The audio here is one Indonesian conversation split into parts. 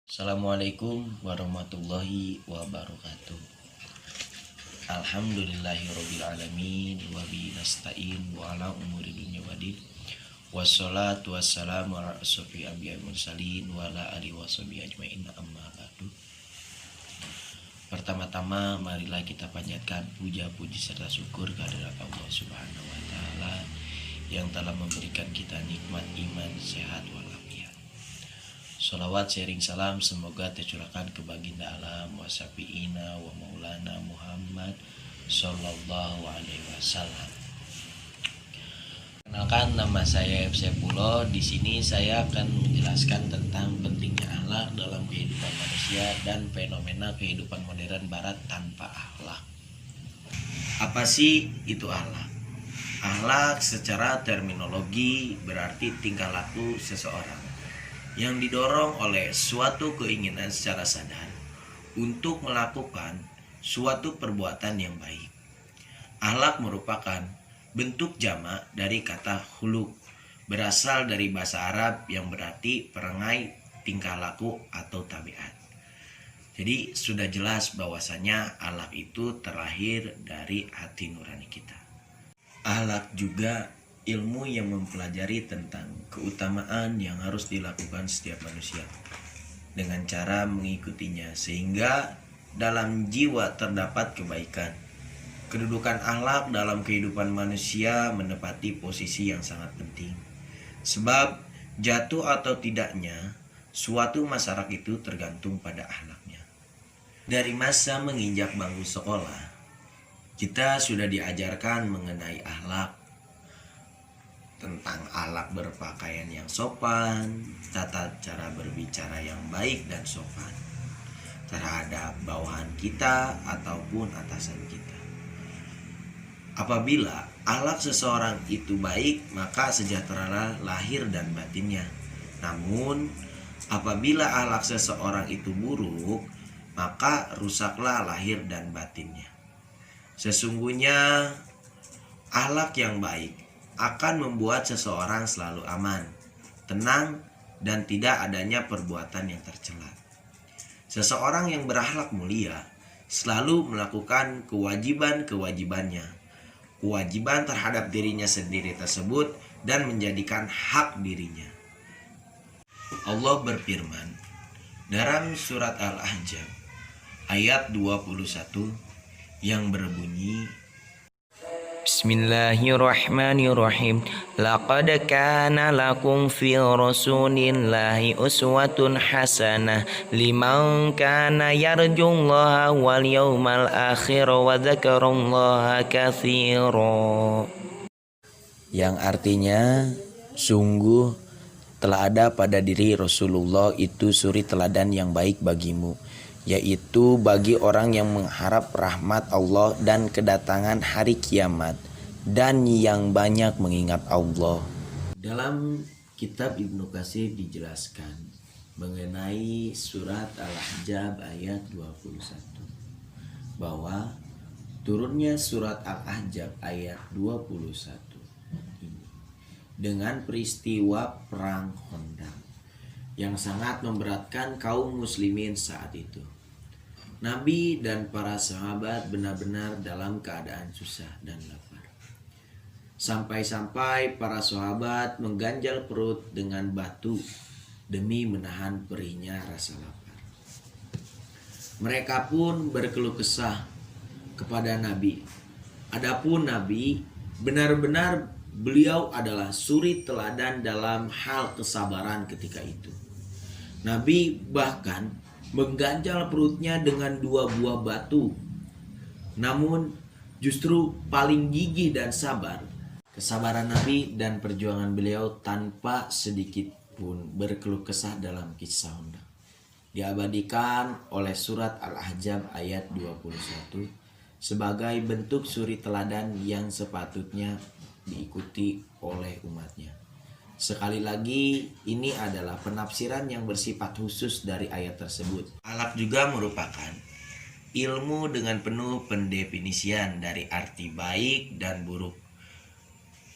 Assalamualaikum warahmatullahi wabarakatuh. Alhamdulillahirabbil alamin wa bihi nasta'in wa ala umuri dunya waddin. Wassalatu wassalamu ala asyrofil anbiya'i mursalin wa ala alihi washabihi ajmain, amma ba'du. Pertama-tama marilah kita panjatkan puja puji serta syukur kehadirat Allah Subhanahu wa taala yang telah memberikan kita nikmat iman, sehat walafiat. Sholawat sharing salam semoga tercurahkan ke baginda alam wa syafi'ina wa maulana Muhammad sallallahu alaihi wasallam. Kenalkan, nama saya Seppulo. Di sini saya akan menjelaskan tentang pentingnya akhlak dalam kehidupan manusia dan fenomena kehidupan modern barat tanpa akhlak. Apa sih itu akhlak? Akhlak secara terminologi berarti tingkah laku seseorang yang didorong oleh suatu keinginan secara sadar untuk melakukan suatu perbuatan yang baik. Akhlak merupakan bentuk jamak dari kata khuluq, berasal dari bahasa Arab yang berarti perangai, tingkah laku atau tabiat. Jadi sudah jelas bahwasanya akhlak itu terlahir dari hati nurani kita. Akhlak juga ilmu yang mempelajari tentang keutamaan yang harus dilakukan setiap manusia dengan cara mengikutinya sehingga dalam jiwa terdapat kebaikan. Kedudukan akhlak dalam kehidupan manusia menempati posisi yang sangat penting. Sebab jatuh atau tidaknya suatu masyarakat itu tergantung pada akhlaknya. Dari masa menginjak bangku sekolah, kita sudah diajarkan mengenai akhlak, tentang akhlak berpakaian yang sopan, tata cara berbicara yang baik dan sopan terhadap bawahan kita ataupun atasan kita. Apabila akhlak seseorang itu baik, maka sejahteralah lahir dan batinnya. Namun, apabila akhlak seseorang itu buruk, maka rusaklah lahir dan batinnya. Sesungguhnya akhlak yang baik akan membuat seseorang selalu aman, tenang, dan tidak adanya perbuatan yang tercela. Seseorang yang berakhlak mulia selalu melakukan kewajiban-kewajibannya, kewajiban terhadap dirinya sendiri tersebut, dan menjadikan hak dirinya. Allah berfirman dalam surat Al-Ahzab ayat 21 yang berbunyi, Bismillahirrahmanirrahim. Laqad kana lakum fi rasulillahi uswatun hasanah liman kana yarjullaha wal yawmal akhir wa dzakarallaha katsira. yang artinya sungguh telah ada pada diri Rasulullah itu suri teladan yang baik bagimu, yaitu bagi orang yang mengharap rahmat Allah dan kedatangan hari kiamat dan yang banyak mengingat Allah. Dalam kitab Ibnu Katsir dijelaskan mengenai surat Al-Ahzab ayat 21 bahwa turunnya surat Al-Ahzab ayat 21 ini dengan peristiwa perang Khandaq yang sangat memberatkan kaum muslimin saat itu. Nabi dan para sahabat benar-benar dalam keadaan susah dan lapar. Sampai-sampai para sahabat mengganjal perut dengan batu demi menahan perihnya rasa lapar. Mereka pun berkeluh kesah kepada Nabi. Adapun Nabi benar-benar beliau adalah suri teladan dalam hal kesabaran ketika itu. Nabi bahkan mengganjal perutnya dengan 2 buah batu. Namun justru paling gigih dan sabar kesabaran Nabi dan perjuangan beliau tanpa sedikit pun berkeluh kesah dalam kisah Khandaq diabadikan oleh surat Al-Ahzab ayat 21 sebagai bentuk suri teladan yang sepatutnya diikuti oleh umatnya. Sekali lagi, ini adalah penafsiran yang bersifat khusus dari ayat tersebut. Akhlak juga merupakan ilmu dengan penuh pendefinisian dari arti baik dan buruk,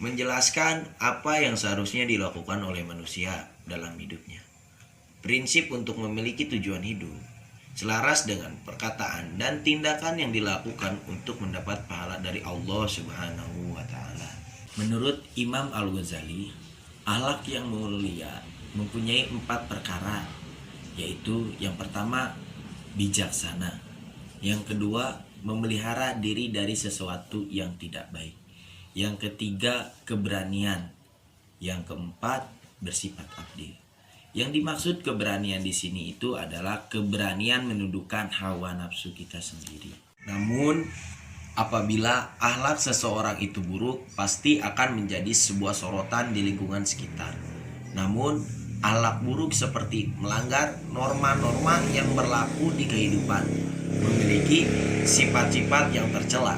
menjelaskan apa yang seharusnya dilakukan oleh manusia dalam hidupnya. prinsip untuk memiliki tujuan hidup, selaras dengan perkataan dan tindakan yang dilakukan untuk mendapat pahala dari Allah Subhanahu wa taala. Menurut Imam Al-Ghazali, akhlak yang mulia mempunyai 4 perkara, yaitu yang pertama bijaksana, yang kedua memelihara diri dari sesuatu yang tidak baik, yang ketiga keberanian, yang keempat bersifat adil. Yang dimaksud keberanian di sini itu adalah keberanian menundukkan hawa nafsu kita sendiri. Namun apabila akhlak seseorang itu buruk, pasti akan menjadi sebuah sorotan di lingkungan sekitar. Namun akhlak buruk seperti melanggar norma-norma yang berlaku di kehidupan, memiliki sifat-sifat yang tercela,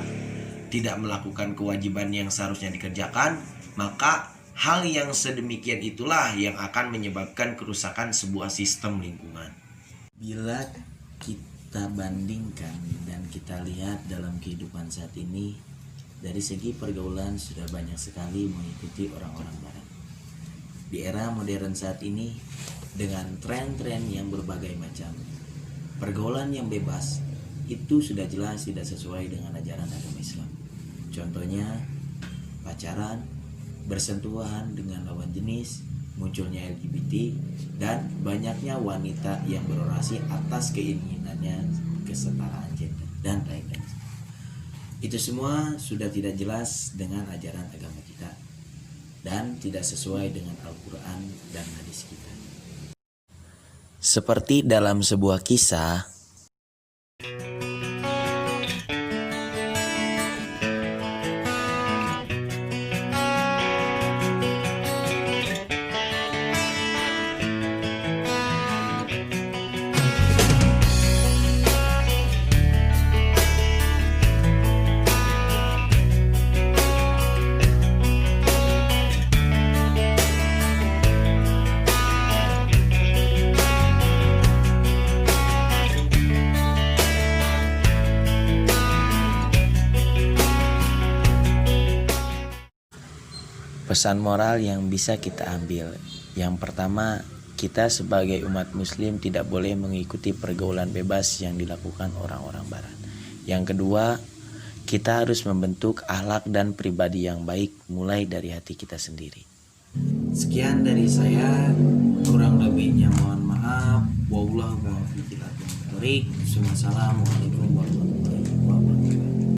tidak melakukan kewajiban yang seharusnya dikerjakan, maka hal yang sedemikian itulah yang akan menyebabkan kerusakan sebuah sistem lingkungan. Bila kita bandingkan dan kita lihat dalam kehidupan saat ini, dari segi pergaulan sudah banyak sekali mengikuti orang-orang barat. Di era modern saat ini, dengan tren-tren yang berbagai macam, pergaulan yang bebas itu sudah jelas tidak sesuai dengan ajaran agama Islam. Contohnya pacaran, bersentuhan dengan lawan jenis, munculnya LGBT, dan banyaknya wanita yang berorasi atas keinginannya kesetaraan gender dan lain-lain. Itu semua sudah tidak jelas dengan ajaran agama kita dan tidak sesuai dengan Al-Quran dan hadis kita. Seperti dalam sebuah kisah, pesan moral yang bisa kita ambil. Yang pertama, kita sebagai umat muslim tidak boleh mengikuti pergaulan bebas yang dilakukan orang-orang barat. Yang kedua, kita harus membentuk akhlak dan pribadi yang baik mulai dari hati kita sendiri. Sekian dari saya, kurang lebihnya mohon maaf. Wassalamualaikum warahmatullahi wabarakatuh.